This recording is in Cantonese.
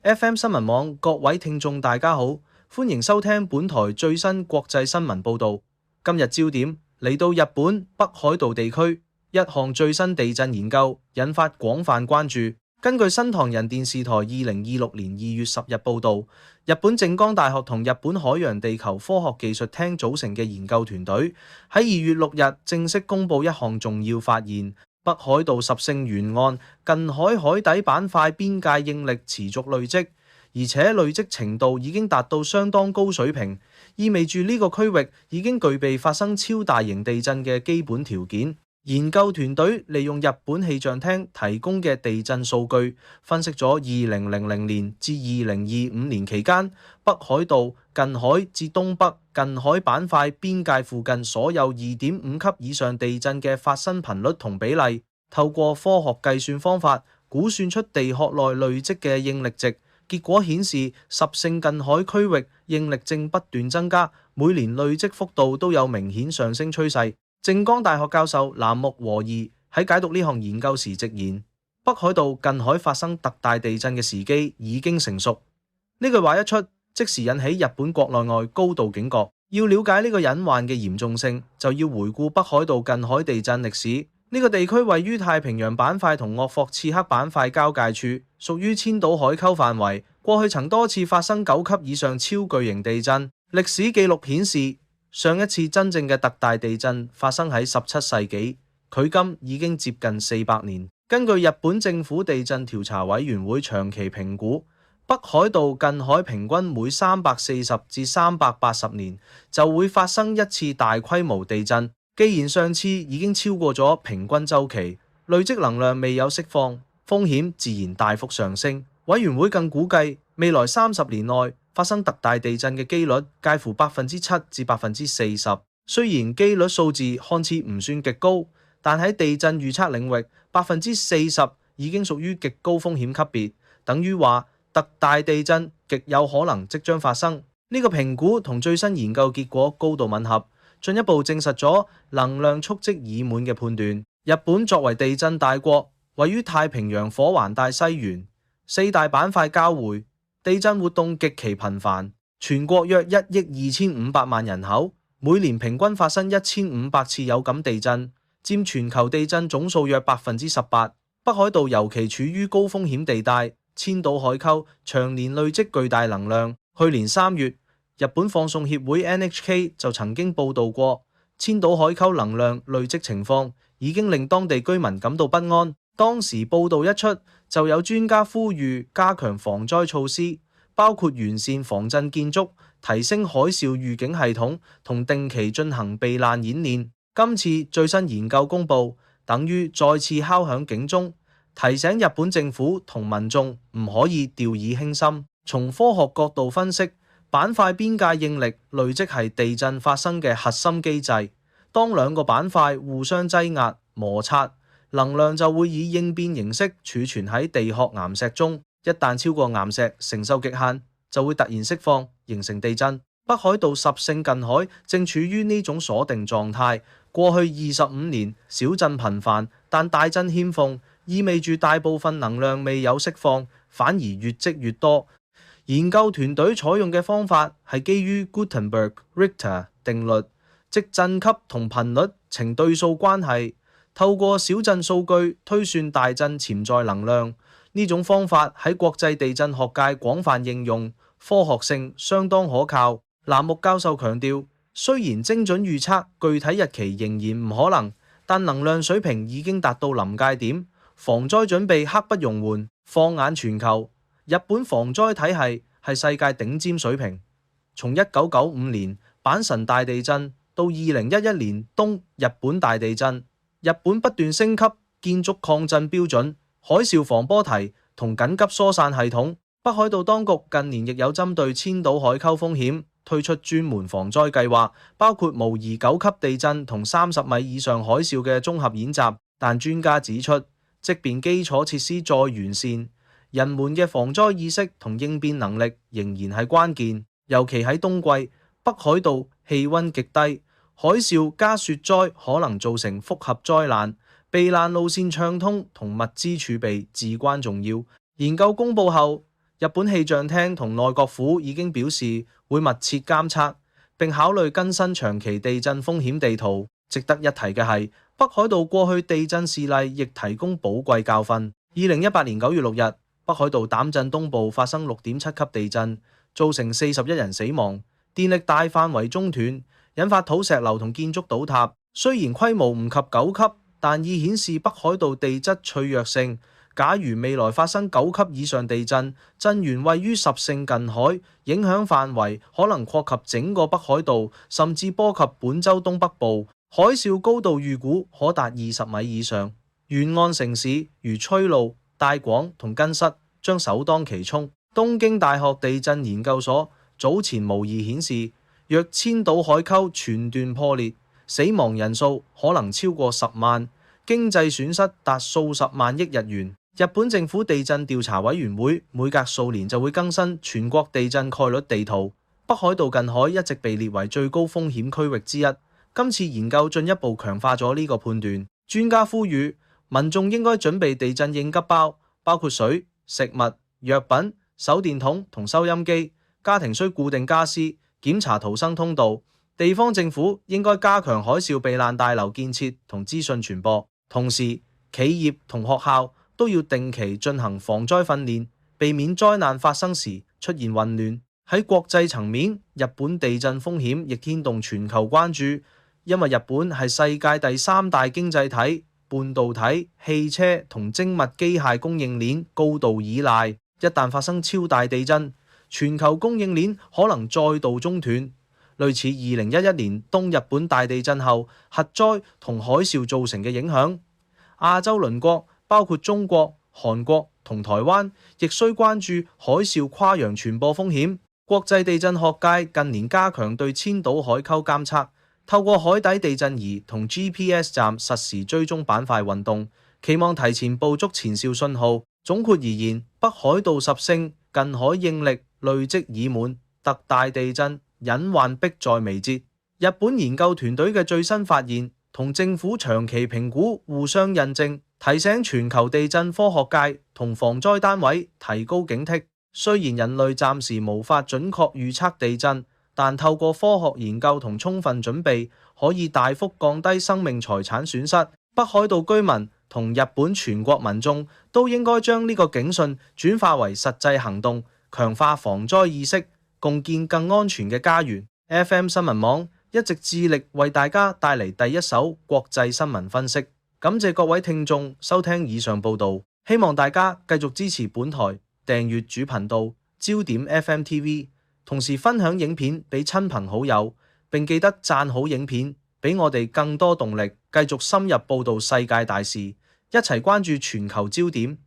FM 新聞網各位聽眾大家好，歡迎收聽本台最新國際新聞報導。今日焦點嚟到日本北海道地區，一項最新地震研究引發廣泛關注。根據新唐人電視台2026年2月10日報導，日本靜岡大學同日本海洋地球科學技術廳組成嘅研究團隊喺2月6日正式公佈一項重要發現。北海道十勝沿岸近海海底板塊邊界應力持續累積，而且累積程度已經達到相當高水平，意味住呢個區域已經具備發生超大型地震嘅基本條件。研究團隊利用日本氣象廳提供嘅地震數據，分析咗2000年至2025年期間北海道近海至東北近海板塊邊界附近所有2.5級以上地震嘅發生頻率同比例，透過科學計算方法估算出地殼內累積嘅應力值。結果顯示，十勝近海區域應力正不斷增加，每年累積幅度都有明顯上升趨勢。靜岡大學教授南木和二喺解讀呢項研究時直言，北海道近海發生特大地震嘅時機已經成熟。呢句話一出，即時引起日本國內外高度警覺。要了解呢個隱患嘅嚴重性，就要回顧北海道近海地震歷史。呢個地區位於太平洋板塊同鄂霍次克板塊交界處，屬於千島海溝範圍。過去曾多次發生9級以上超巨型地震。歷史記錄顯示，上一次真正嘅特大地震發生喺17世紀，距今已經接近400年。根據日本政府地震調查委員會長期評估，北海道近海平均每340至380年就會發生一次大規模地震。既然上次已經超過咗平均週期，累積能量未有釋放，風險自然大幅上升。委員會更估計，未來30年內發生特大地震嘅機率介乎7%至40%。雖然機率數字看似唔算極高，但喺地震預測領域，40%已經屬於極高風險級別，等於話特大地震極有可能即將發生。呢個評估同最新研究結果高度吻合，進一步證實咗能量蓄積已滿嘅判斷。日本作為地震大國，位於太平洋火環帶西緣，4大板塊交匯，地震活動極其頻繁。全國約1億2500萬人口，每年平均發生1500次有感地震，佔全球地震總數約18%。北海道尤其處於高風險地帶，千島海溝長年累積巨大能量。去年3月，日本放送協會 NHK 就曾經報導過，千島海溝能量累積情況已經令當地居民感到不安。當時報導一出，就有專家呼籲加強防災措施，包括完善防震建築、提升海嘯預警系統同定期進行避難演練。今次最新研究公佈，等於再次敲響警鐘，提醒日本政府同民眾唔可以掉以輕心。從科學角度分析，板塊邊界應力累積係地震發生嘅核心機制。當兩個板塊互相擠壓、摩擦，能量就會以應變形式儲存喺地殼岩石中。一旦超過岩石承受極限，就會突然釋放，形成地震。北海道十勝近海正處於呢種鎖定狀態。過去25年小震頻繁，但大震欠奉，意味住大部分能量未有釋放，反而越積越多。研究團隊採用嘅方法係基於 Gutenberg-Richter 定律，即震級同頻率呈對數關係，透過小震數據推算大震潛在能量。呢種方法喺國際地震學界廣泛應用，科學性相當可靠。南木教授強調，雖然精準預測具體日期仍然唔可能，但能量水平已經達到臨界點，防災準備刻不容緩。放眼全球，日本防災體系係世界頂尖水平。從1995年阪神大地震到2011年東日本大地震，日本不斷升級建築抗震標準、海嘯防波堤同緊急疏散系統。北海道當局近年亦有針對千島海溝風險推出專門防災計劃，包括模擬9級地震同30米以上海嘯嘅綜合演習。但專家指出，即便基礎設施再完善，人們嘅防災意識同應變能力仍然係關鍵。尤其喺冬季，北海道氣溫極低，海嘯加雪災可能造成複合災難。避難路線暢通同物資儲備至關重要。研究公佈後，日本氣象廳同內閣府已經表示會密切監測，並考慮更新長期地震風險地圖。值得一提嘅係，北海道過去地震事例亦提供寶貴教訓。2018年9月6日，北海道膽鎮東部發生6.7級地震，造成41人死亡，電力大範圍中斷，引發土石流同建築倒塌。雖然規模唔及9級，但已顯示北海道地質脆弱性。假如未來發生9級以上地震，震源位於十勝近海，影響範圍可能擴及整個北海道，甚至波及本州東北部。海嘯高度預估可達20米以上。沿岸城市如崔路、大廣同根室將首當其衝。東京大學地震研究所早前模擬顯示，若千島海溝全段破裂，死亡人數可能超過10萬，經濟損失達數十萬億日元。日本政府地震調查委員會每隔數年就會更新全國地震概率地圖，北海道近海一直被列為最高風險區域之一。今次研究進一步強化咗呢個判斷。專家呼籲民眾應該準備地震應急包，包括水、食物、藥品、手電筒同收音機。家庭需固定家私，檢查逃生通道。地方政府應該加強海嘯避難大樓建設同資訊傳播。同時，企業同學校都要定期進行防災訓練，避免災難發生時出現混亂。喺國際層面，日本地震風險亦牽動全球關注，因為日本係世界第3大經濟體，半導體、汽車同精密機械供應鏈高度依賴。一旦發生超大地震，全球供應鏈可能再度中斷。類似2011年東日本大地震後核災同海嘯造成嘅影響。亞洲鄰國包括中國、韓國同台灣，亦需關注海嘯跨洋傳播風險。國際地震學界近年加強對千島海溝監測，透過海底地震儀同 GPS 站實時追蹤板塊運動，期望提前捕捉前兆信號。總括而言，北海道十勝近海應力累積已滿，特大地震隱患迫在眉睫。日本研究團隊嘅最新發現同政府長期評估互相印證，提醒全球地震科學界同防災單位提高警惕。雖然人類暫時無法準確預測地震，但透過科學研究同充分準備，可以大幅降低生命財產損失。北海道居民同日本全國民眾都應該將呢個警訊轉化為實際行動，強化防災意識，共建更安全嘅家園。FM 新聞網一直致力為大家帶嚟第一手國際新聞分析。感謝各位聽眾收聽以上報導，希望大家繼續支持本台，訂閱主頻道焦點 FM TV， 同時分享影片俾親朋好友，並記得讚好影片，俾我哋更多動力繼續深入報導世界大事，一齊關注全球焦點。